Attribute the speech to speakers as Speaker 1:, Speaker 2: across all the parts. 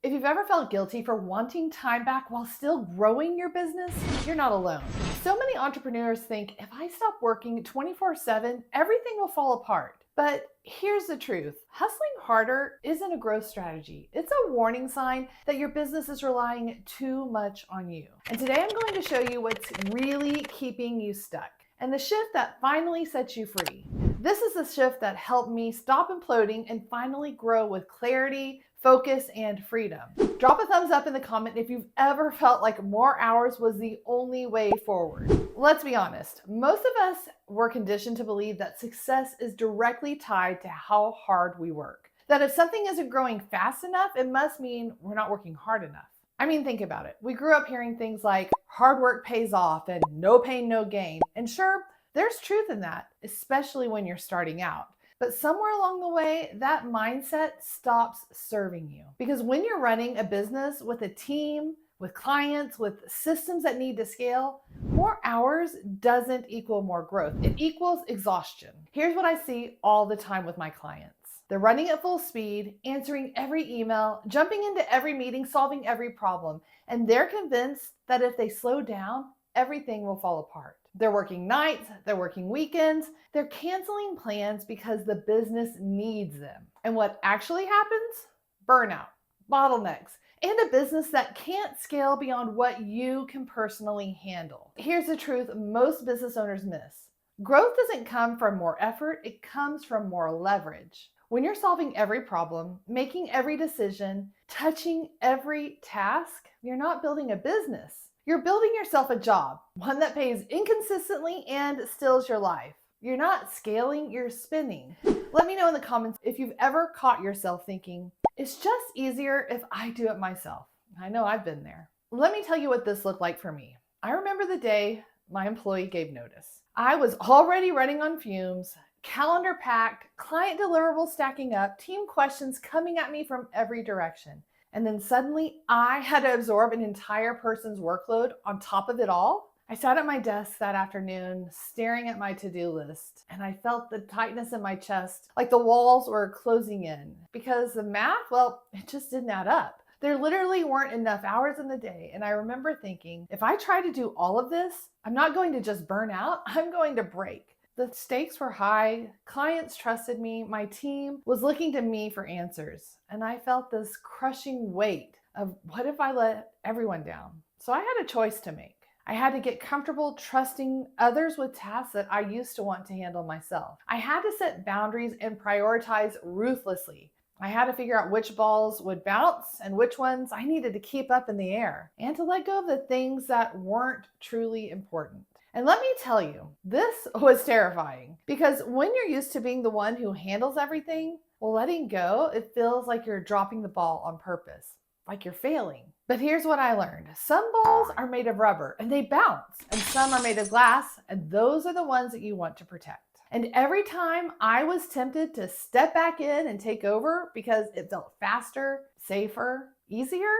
Speaker 1: If you've ever felt guilty for wanting time back while still growing your business, you're not alone. So many entrepreneurs think if I stop working 24/7, everything will fall apart. But here's the truth. Hustling harder isn't a growth strategy. It's a warning sign that your business is relying too much on you. And today I'm going to show you what's really keeping you stuck and the shift that finally sets you free. This is the shift that helped me stop imploding and finally grow with clarity, focus, and freedom. Drop a thumbs up in the comment if you've ever felt like more hours was the only way forward. Let's be honest, most of us were conditioned to believe that success is directly tied to how hard we work. That if something isn't growing fast enough, it must mean we're not working hard enough. I mean, think about it. We grew up hearing things like hard work pays off and no pain, no gain. And sure, there's truth in that, especially when you're starting out. But somewhere along the way, that mindset stops serving you. Because when you're running a business with a team, with clients, with systems that need to scale, more hours doesn't equal more growth. It equals exhaustion. Here's what I see all the time with my clients. They're running at full speed, answering every email, jumping into every meeting, solving every problem. And they're convinced that if they slow down, everything will fall apart. They're working nights, they're working weekends, they're canceling plans because the business needs them. And what actually happens? Burnout, bottlenecks, and a business that can't scale beyond what you can personally handle. Here's the truth most business owners miss. Growth doesn't come from more effort, it comes from more leverage. When you're solving every problem, making every decision, touching every task, you're not building a business. You're building yourself a job, one that pays inconsistently and steals your life. You're not scaling, you're spinning. Let me know in the comments if you've ever caught yourself thinking, it's just easier if I do it myself. I know I've been there. Let me tell you what this looked like for me. I remember the day my employee gave notice. I was already running on fumes, calendar packed, client deliverables stacking up, team questions coming at me from every direction. And then suddenly I had to absorb an entire person's workload on top of it all. I sat at my desk that afternoon staring at my to-do list, and I felt the tightness in my chest, like the walls were closing in. Because the math, well, it just didn't add up. There literally weren't enough hours in the day. And I remember thinking, if I try to do all of this, I'm not going to just burn out, I'm going to break. The stakes were high, clients trusted me, my team was looking to me for answers, and I felt this crushing weight of what if I let everyone down? So I had a choice to make. I had to get comfortable trusting others with tasks that I used to want to handle myself. I had to set boundaries and prioritize ruthlessly. I had to figure out which balls would bounce and which ones I needed to keep up in the air, and to let go of the things that weren't truly important. And let me tell you, this was terrifying because when you're used to being the one who handles everything, well, letting go, it feels like you're dropping the ball on purpose, like you're failing. But here's what I learned. Some balls are made of rubber and they bounce, and some are made of glass, and those are the ones that you want to protect. And every time I was tempted to step back in and take over because it felt faster, safer, easier,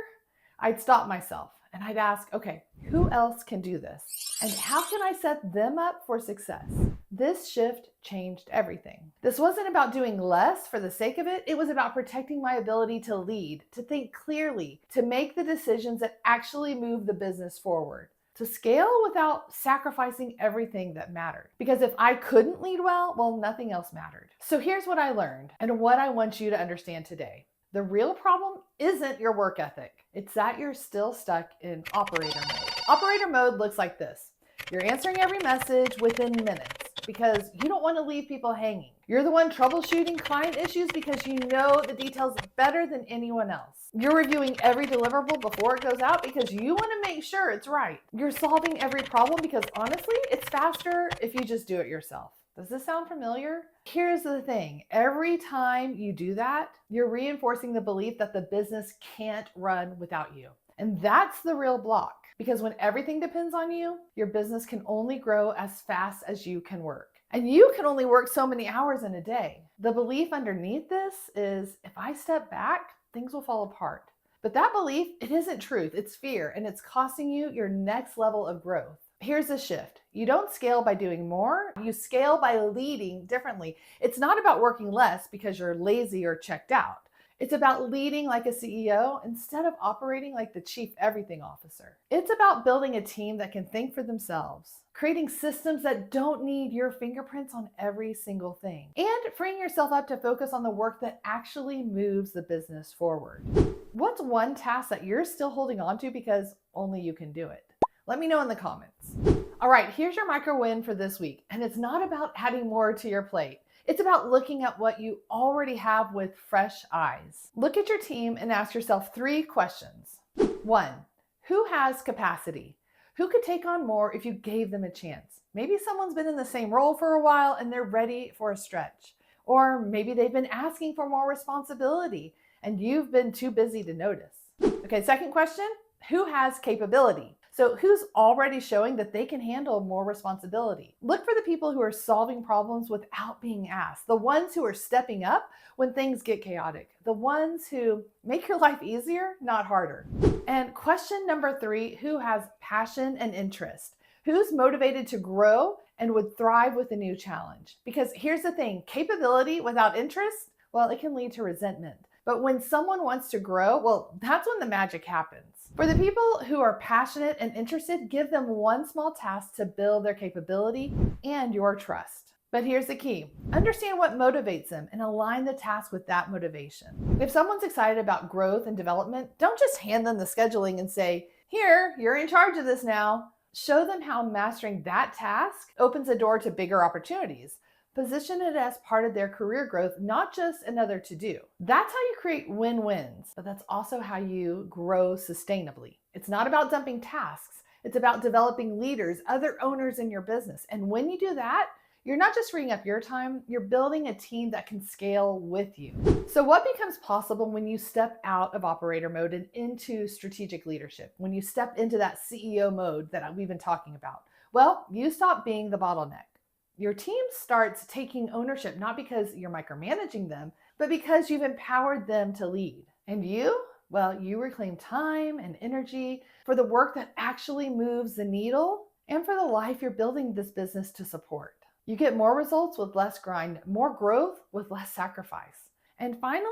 Speaker 1: I'd stop myself. And I'd ask, okay, who else can do this? And how can I set them up for success? This shift changed everything. This wasn't about doing less for the sake of it. It was about protecting my ability to lead, to think clearly, to make the decisions that actually move the business forward, to scale without sacrificing everything that mattered. Because if I couldn't lead well, nothing else mattered. So here's what I learned and what I want you to understand today. The real problem isn't your work ethic. It's that you're still stuck in operator mode. Operator mode looks like this. You're answering every message within minutes because you don't want to leave people hanging. You're the one troubleshooting client issues because you know the details better than anyone else. You're reviewing every deliverable before it goes out because you want to make sure it's right. You're solving every problem because honestly, it's faster if you just do it yourself. Does this sound familiar? Here's the thing. Every time you do that, you're reinforcing the belief that the business can't run without you. And that's the real block. Because when everything depends on you, your business can only grow as fast as you can work. And you can only work so many hours in a day. The belief underneath this is, if I step back, things will fall apart. But that belief, it isn't truth, it's fear, and it's costing you your next level of growth. Here's the shift. You don't scale by doing more, you scale by leading differently. It's not about working less because you're lazy or checked out. It's about leading like a CEO instead of operating like the chief everything officer. It's about building a team that can think for themselves, creating systems that don't need your fingerprints on every single thing, and freeing yourself up to focus on the work that actually moves the business forward. What's one task that you're still holding on to because only you can do it? Let me know in the comments. All right, here's your micro win for this week. And it's not about adding more to your plate. It's about looking at what you already have with fresh eyes. Look at your team and ask yourself 3 questions. 1, who has capacity? Who could take on more if you gave them a chance? Maybe someone's been in the same role for a while and they're ready for a stretch. Or maybe they've been asking for more responsibility and you've been too busy to notice. Okay, second question, who has capability? So who's already showing that they can handle more responsibility? Look for the people who are solving problems without being asked, the ones who are stepping up when things get chaotic, the ones who make your life easier, not harder. And question number 3, who has passion and interest? Who's motivated to grow and would thrive with a new challenge? Because here's the thing, capability without interest, well, it can lead to resentment. But when someone wants to grow, well, that's when the magic happens. For the people who are passionate and interested, give them one small task to build their capability and your trust. But here's the key. Understand what motivates them and align the task with that motivation. If someone's excited about growth and development, don't just hand them the scheduling and say, here, you're in charge of this now. Show them how mastering that task opens a door to bigger opportunities. Position it as part of their career growth, not just another to-do. That's how you create win-wins, but that's also how you grow sustainably. It's not about dumping tasks. It's about developing leaders, other owners in your business. And when you do that, you're not just freeing up your time, you're building a team that can scale with you. So what becomes possible when you step out of operator mode and into strategic leadership? When you step into that CEO mode that we've been talking about? Well, you stop being the bottleneck. Your team starts taking ownership, not because you're micromanaging them, but because you've empowered them to lead. And you? Well, you reclaim time and energy for the work that actually moves the needle and for the life you're building this business to support. You get more results with less grind, more growth with less sacrifice. And finally,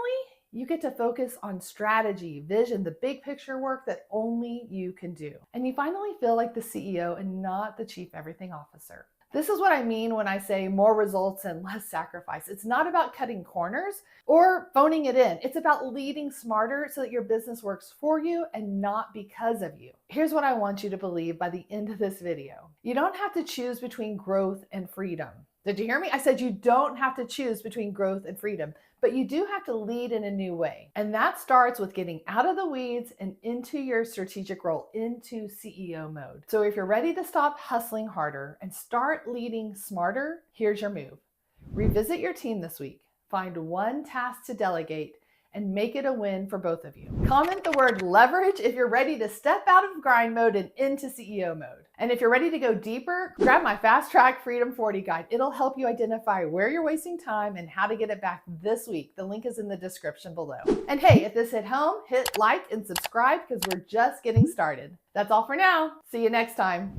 Speaker 1: you get to focus on strategy, vision, the big picture work that only you can do. And you finally feel like the CEO and not the chief everything officer. This is what I mean when I say more results and less sacrifice. It's not about cutting corners or phoning it in. It's about leading smarter so that your business works for you and not because of you. Here's what I want you to believe by the end of this video. You don't have to choose between growth and freedom. Did you hear me? I said you don't have to choose between growth and freedom, but you do have to lead in a new way. And that starts with getting out of the weeds and into your strategic role, into CEO mode. So if you're ready to stop hustling harder and start leading smarter, here's your move. Revisit your team this week. Find one task to delegate and make it a win for both of you. Comment the word leverage if you're ready to step out of grind mode and into CEO mode. And if you're ready to go deeper, grab my Fast Track Freedom 40 guide. It'll help you identify where you're wasting time and how to get it back this week. The link is in the description below. And hey, if this hit home, hit like and subscribe because we're just getting started. That's all for now. See you next time.